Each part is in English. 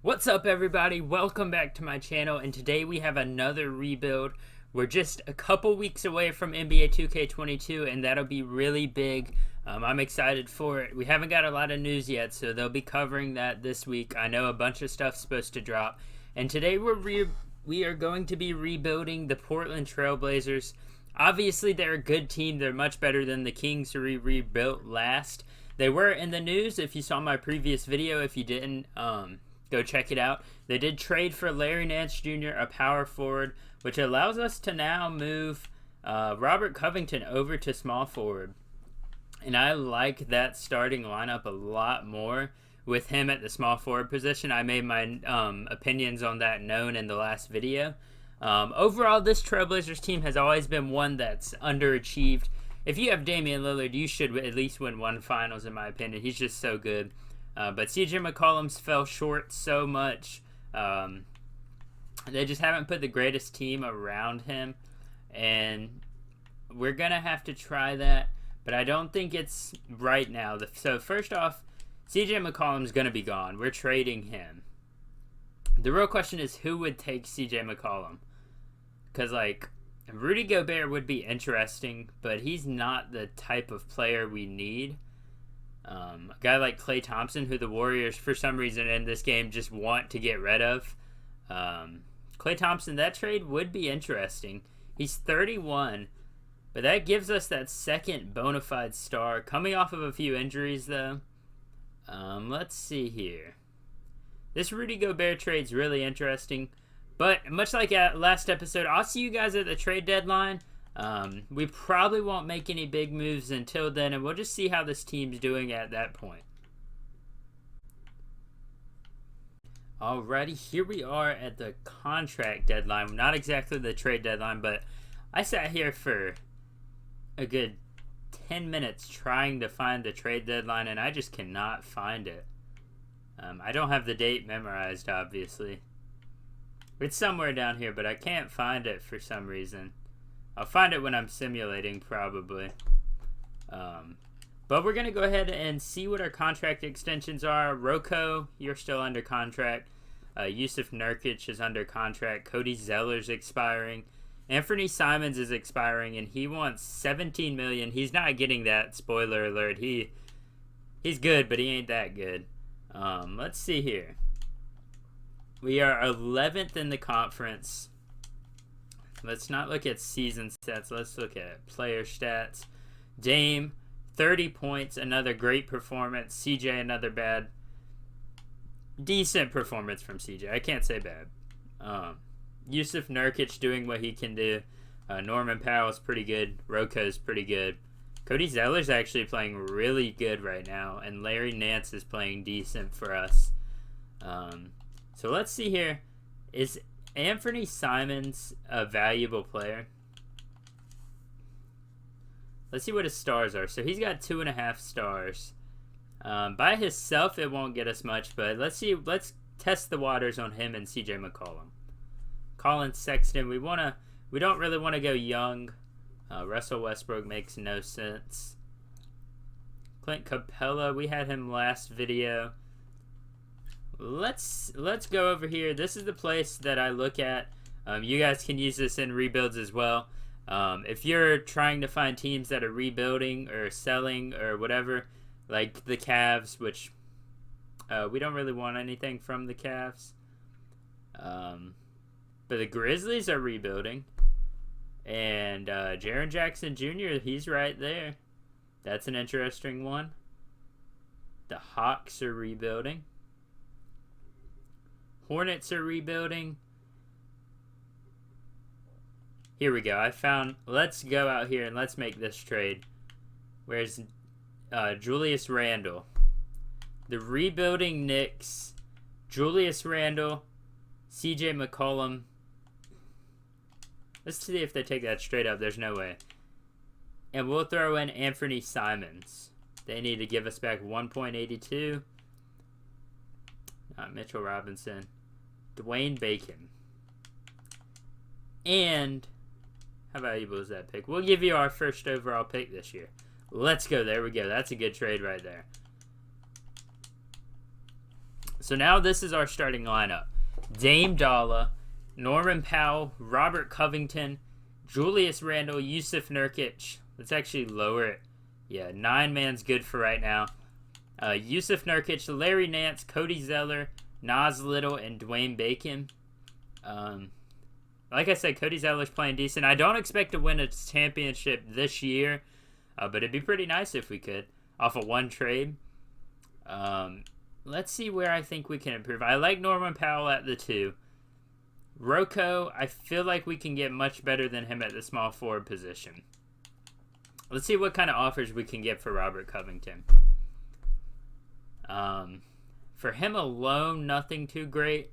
What's up, everybody? Welcome back to my channel, and today we have another rebuild. We're just a couple weeks away from NBA 2K22, and that'll be really big. I'm excited for it. We haven't got a lot of news yet, so they'll be covering that this week. I know a bunch of stuff's supposed to drop, and today we are going to be rebuilding the Portland Trailblazers. Obviously, they're a good team. They're much better than the Kings who we rebuilt last. They were in the news if you saw my previous video. If you didn't, go check it out. They did trade for Larry Nance Jr., a power forward, which allows us to now move Robert Covington over to small forward. And I like that starting lineup a lot more with him at the small forward position. I made my opinions on that known in the last video. Overall, this Trailblazers team has always been one that's underachieved. If you have Damian Lillard, you should at least win one finals, in my opinion. He's just so good. But CJ McCollum's fell short so much. They just haven't put the greatest team around him. And we're going to have to try that. But I don't think it's right now. So first off, CJ McCollum's going to be gone. We're trading him. The real question is who would take CJ McCollum? Because, like, Rudy Gobert would be interesting, but he's not the type of player we need. A guy like Klay Thompson, who the Warriors, for some reason in this game, just want to get rid of. Klay Thompson, that trade would be interesting. He's 31, but that gives us that second bona fide star. Coming off of a few injuries, though. Let's see here. This Rudy Gobert trade's really interesting. But much like last episode, I'll see you guys at the trade deadline. We probably won't make any big moves until then, and we'll just see how this team's doing at that point. Alrighty, here we are at the contract deadline. Not exactly the trade deadline, but I sat here for a good 10 minutes trying to find the trade deadline, and I just cannot find it. I don't have the date memorized, obviously. It's somewhere down here, but I can't find it for some reason. I'll find it when I'm simulating, probably. But we're going to go ahead and see what our contract extensions are. Rocco, you're still under contract. Yusuf Nurkic is under contract. Cody Zeller's expiring. Anthony Simons is expiring, and he wants $17 million. He's not getting that, spoiler alert. He's good, but he ain't that good. Let's see here. We are 11th in the conference. Let's not look at season stats. Let's look at player stats. Dame, 30 points, another great performance. CJ, another decent performance from CJ. I can't say bad. Yusuf Nurkic doing what he can do. Norman Powell's pretty good. Rocco's pretty good. Cody Zeller's actually playing really good right now, and Larry Nance is playing decent for us. So let's see here. Is Anthony Simons a valuable player? Let's see what his stars are. So he's got 2.5 stars. By himself, it won't get us much, but let's see. Let's test the waters on him and CJ McCollum. Colin Sexton. We don't really want to go young. Russell Westbrook makes no sense. Clint Capella. We had him last video. Let's go over here. This is the place that I look at. You guys can use this in rebuilds as well. If you're trying to find teams that are rebuilding or selling or whatever, like the Cavs, which we don't really want anything from the Cavs. But the Grizzlies are rebuilding. And Jaren Jackson Jr., he's right there. That's an interesting one. The Hawks are rebuilding. Hornets are rebuilding. Here we go. Let's go out here and let's make this trade. Where's Julius Randle? The rebuilding Knicks. Julius Randle. CJ McCollum. Let's see if they take that straight up. There's no way. And we'll throw in Anthony Simons. They need to give us back 1.82. Mitchell Robinson. Dwayne Bacon. And how valuable is that pick? We'll give you our first overall pick this year. Let's go. There we go. That's a good trade right there. So now this is our starting lineup. Dame Dalla, Norman Powell, Robert Covington, Julius Randle, Yusuf Nurkic. Let's actually lower it. Yeah, 9-man's good for right now. Yusuf Nurkic, Larry Nance, Cody Zeller, Nas Little, and Dwayne Bacon. Like I said, Cody Zeller's playing decent. I don't expect to win a championship this year, but it'd be pretty nice if we could, off of one trade. Let's see where I think we can improve. I like Norman Powell at the 2. Rocco, I feel like we can get much better than him at the small forward position. Let's see what kind of offers we can get for Robert Covington. For him alone, nothing too great.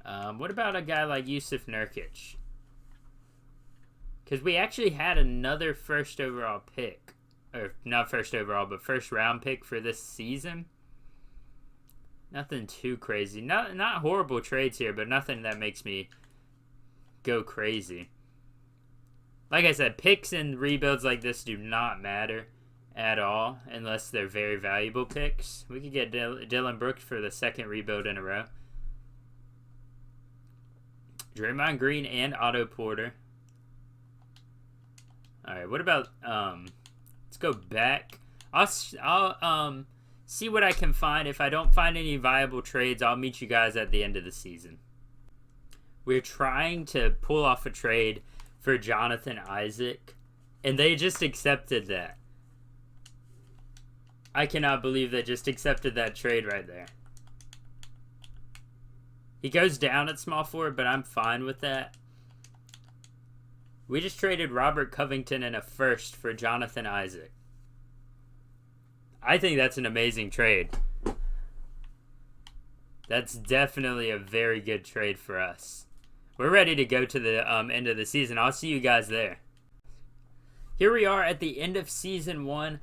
What about a guy like Yusuf Nurkic? Because we actually had another first overall pick. Or not first overall, but first round pick for this season. Nothing too crazy. Not horrible trades here, but nothing that makes me go crazy. Like I said, picks and rebuilds like this do not matter at all unless they're very valuable picks. We could get Dylan Brooks for the second rebuild in a row. Draymond Green and Otto Porter. Alright, what about... let's go back. I'll see what I can find. If I don't find any viable trades, I'll meet you guys at the end of the season. We're trying to pull off a trade for Jonathan Isaac, and they just accepted that. I cannot believe they just accepted that trade right there. He goes down at small forward, but I'm fine with that. We just traded Robert Covington and a first for Jonathan Isaac. I think that's an amazing trade. That's definitely a very good trade for us. We're ready to go to the end of the season. I'll see you guys there. Here we are at the end of Season 1.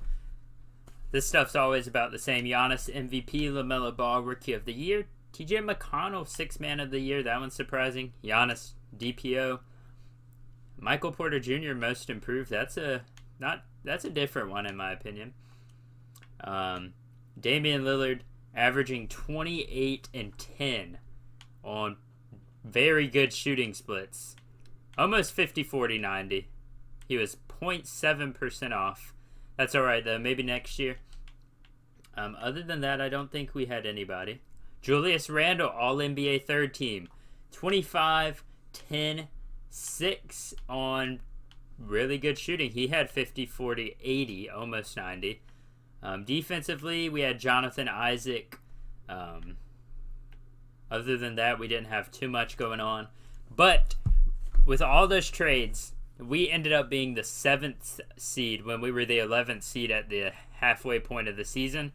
This stuff's always about the same. Giannis MVP, LaMelo Ball Rookie of the Year, TJ McConnell 6th Man of the Year. That one's surprising. Giannis DPO. Michael Porter Jr. Most Improved. That's a different one in my opinion. Damian Lillard averaging 28 and 10 on very good shooting splits. Almost 50-40-90. He was 0.7% off. That's alright though. Maybe next year. Other than that, I don't think we had anybody. Julius Randle, All-NBA 3rd team. 25, 10, 6 on really good shooting. He had 50-40-80, almost 90. Defensively, we had Jonathan Isaac. Other than that, we didn't have too much going on. But with all those trades, we ended up being the 7th seed when we were the 11th seed at the halfway point of the season.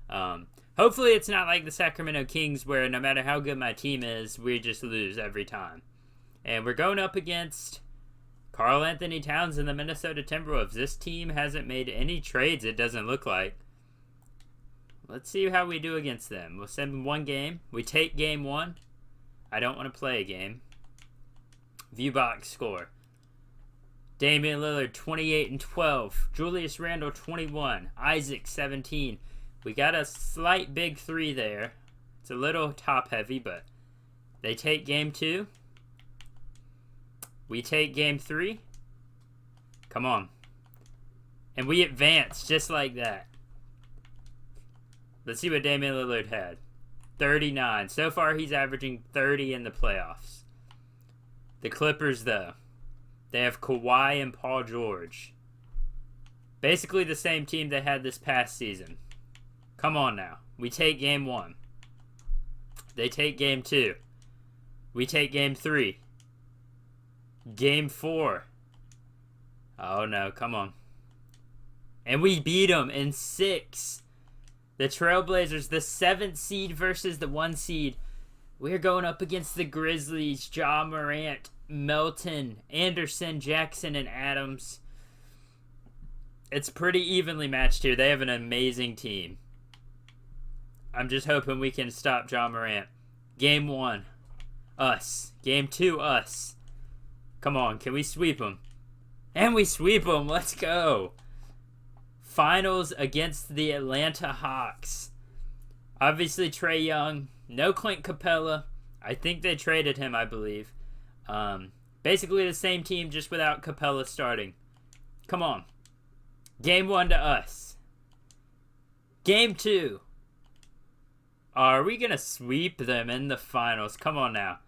Hopefully it's not like the Sacramento Kings where no matter how good my team is, we just lose every time. And we're going up against Karl Anthony Towns and the Minnesota Timberwolves. This team hasn't made any trades, it doesn't look like. Let's see how we do against them. We'll send them one game. We take game 1. I don't want to play a game. View box score. Damian Lillard 28 and 12. Julius Randle 21. Isaac 17. We got a slight big 3 there. It's a little top heavy, but they take game 2. We take game 3. Come on. And we advance just like that. Let's see what Damian Lillard had. 39. So far, he's averaging 30 in the playoffs. The Clippers, though, they have Kawhi and Paul George. Basically the same team they had this past season. Come on now. We take game 1. They take game 2. We take game 3. Game 4. Oh, no. Come on. And we beat them in 6. The Trailblazers, the 7th seed versus the 1 seed. We're going up against the Grizzlies, Ja Morant, Melton, Anderson, Jackson, and Adams. It's pretty evenly matched here. They have an amazing team. I'm just hoping we can stop Ja Morant. Game 1, us. Game 2, us. Come on, can we sweep them? And we sweep them. Let's go. finals against the Atlanta Hawks. Obviously, Trae Young, no Clint Capella. I think they traded him, I believe. Basically the same team, just without Capella starting. Come on. Game 1 to us. Game 2. Are we going to sweep them in the finals? Come on now.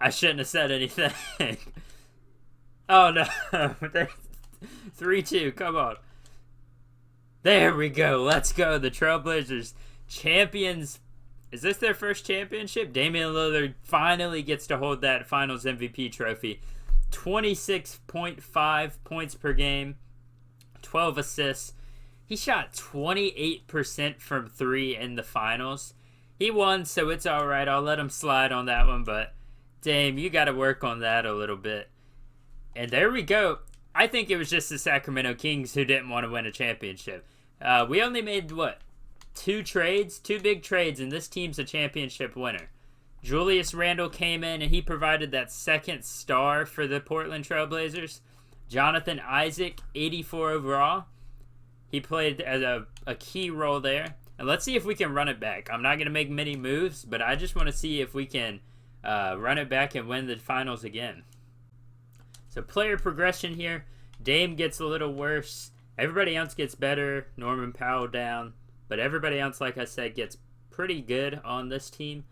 I shouldn't have said anything. Oh, no. 3-2. Come on. There we go. Let's go. The Trailblazers, champions. Is this their first championship? Damian Lillard finally gets to hold that finals MVP trophy. 26.5 points per game. 12 assists. He shot 28% from 3 in the finals. He won, so it's all right. I'll let him slide on that one, but Dame, you got to work on that a little bit. And there we go. I think it was just the Sacramento Kings who didn't want to win a championship. We only made, what, 2 trades? 2 big trades, and this team's a championship winner. Julius Randle came in, and he provided that second star for the Portland Trailblazers. Jonathan Isaac, 84 overall. He played as a key role there. And let's see if we can run it back. I'm not going to make many moves, but I just want to see if we can run it back and win the finals again. So player progression here. Dame gets a little worse. Everybody else gets better. Norman Powell down. But everybody else, like I said, gets pretty good on this team.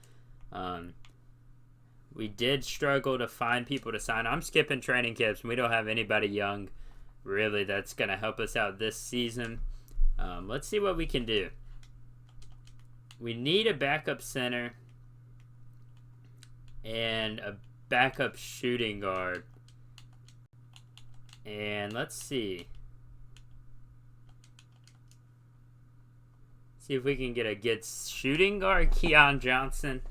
We did struggle to find people to sign. I'm skipping training camps. We don't have anybody young, really, that's going to help us out this season. Let's see what we can do. We need a backup center and a backup shooting guard. And let's see. See if we can get a good shooting guard. Keon Johnson.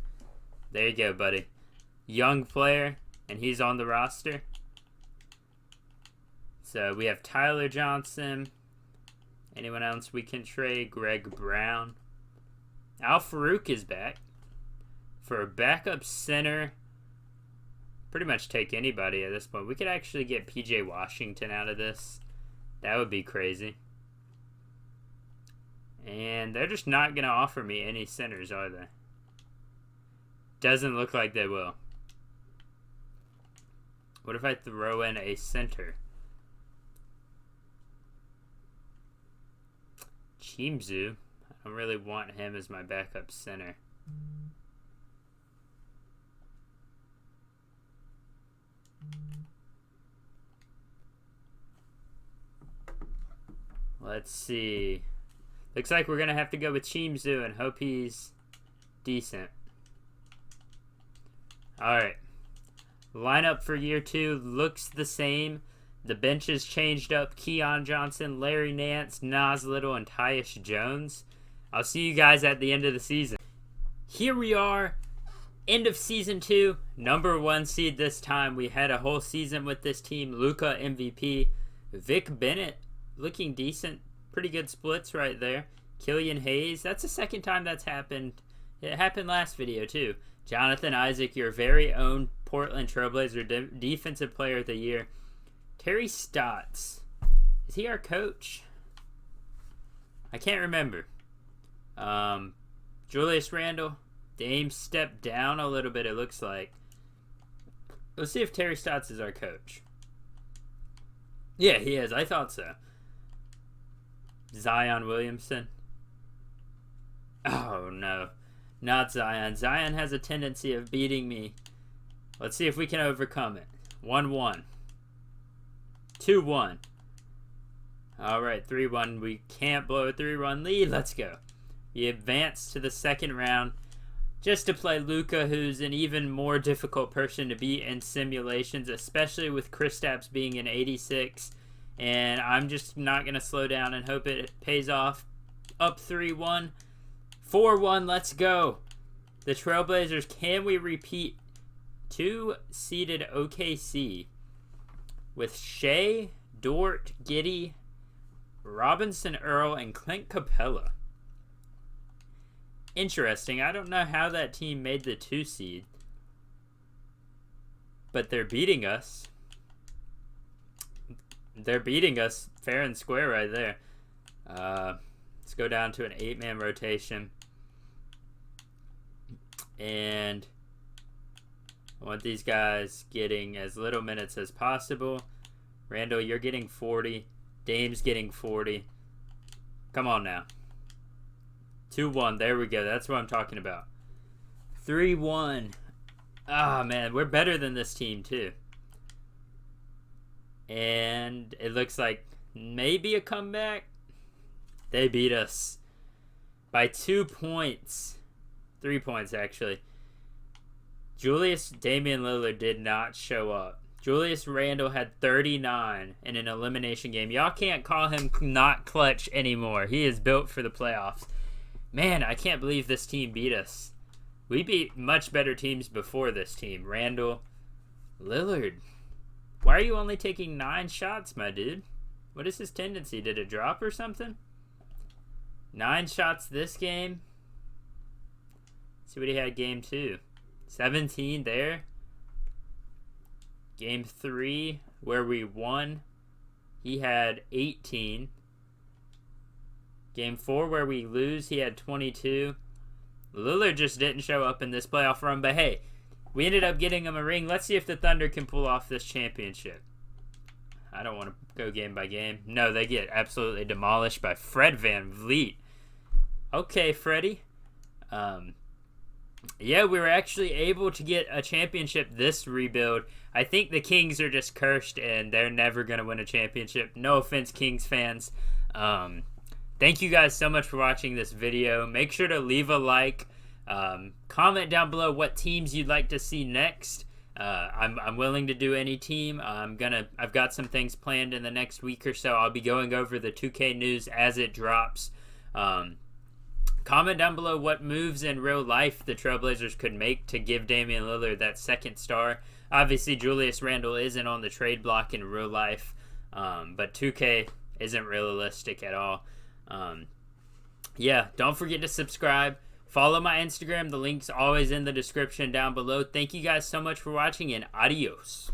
There you go, buddy. Young player, and he's on the roster. So we have Tyler Johnson. Anyone else we can trade? Greg Brown. Al Farouk is back. For a backup center, pretty much take anybody at this point. We could actually get PJ Washington out of this. That would be crazy. And they're just not going to offer me any centers, are they? Doesn't look like they will. What if I throw in a center? Chimzu. I don't really want him as my backup center. Let's see. Looks like we're going to have to go with Chimzu and hope he's decent. Alright. Lineup for year 2 looks the same. The bench has changed up. Keon Johnson, Larry Nance, Nas Little, and Tyus Jones. I'll see you guys at the end of the season. Here we are. End of season 2. Number 1 seed this time. We had a whole season with this team. Luka MVP. Vic Bennett looking decent. Pretty good splits right there. Killian Hayes. That's the second time that's happened. It happened last video too. Jonathan Isaac, your very own Portland Trailblazer Defensive Player of the Year. Terry Stotts. Is he our coach? I can't remember. Julius Randle. Dame stepped down a little bit, it looks like. Let's see if Terry Stotts is our coach. Yeah, he is. I thought so. Zion Williamson. Oh, no. Not Zion. Zion has a tendency of beating me. Let's see if we can overcome it. 1-1. 2-1. Alright, 3-1. We can't blow a 3-1 lead. Let's go. We advance to the second round just to play Luka, who's an even more difficult person to beat in simulations, especially with Kristaps being an 86. And I'm just not going to slow down and hope it pays off. Up 3-1. 4-1, let's go. The Trailblazers, can we repeat? 2-seeded OKC with Shea, Dort, Giddey, Robinson Earl, and Clint Capella. Interesting. I don't know how that team made the 2 seed. But they're beating us. they're beating us fair and square right there. Let's go down to an 8-man rotation. And I want these guys getting as little minutes as possible. Randall, you're getting 40. Dame's getting 40. Come on now. 2-1. There we go. That's what I'm talking about. 3-1. Ah, man. We're better than this team, too. And it looks like maybe a comeback. They beat us by 2 points. 3 points, actually. Julius Damian Lillard did not show up. Julius Randle had 39 in an elimination game. Y'all can't call him not clutch anymore. He is built for the playoffs. Man, I can't believe this team beat us. We beat much better teams before this team. Randle, Lillard. Why are you only taking 9 shots, my dude? What is his tendency? Did it drop or something? 9 shots this game. See what he had game 2. 17 there. Game 3, where we won, he had 18. Game 4, where we lose, he had 22. Lillard just didn't show up in this playoff run, but hey, we ended up getting him a ring. Let's see if the Thunder can pull off this championship. I don't want to go game by game. No, they get absolutely demolished by Fred VanVleet. Okay, Freddie. Yeah, we were actually able to get a championship this rebuild. I think the Kings are just cursed and they're never going to win a championship. No offense, Kings fans. Thank you guys so much for watching this video. Make sure to leave a like. Comment down below what teams you'd like to see next. I'm willing to do any team. I've got some things planned in the next week or so. I'll be going over the 2K news as it drops. Comment down below what moves in real life the Trailblazers could make to give Damian Lillard that second star. Obviously, Julius Randle isn't on the trade block in real life, but 2K isn't realistic at all. Yeah, don't forget to subscribe. Follow my Instagram. The link's always in the description down below. Thank you guys so much for watching, and adios.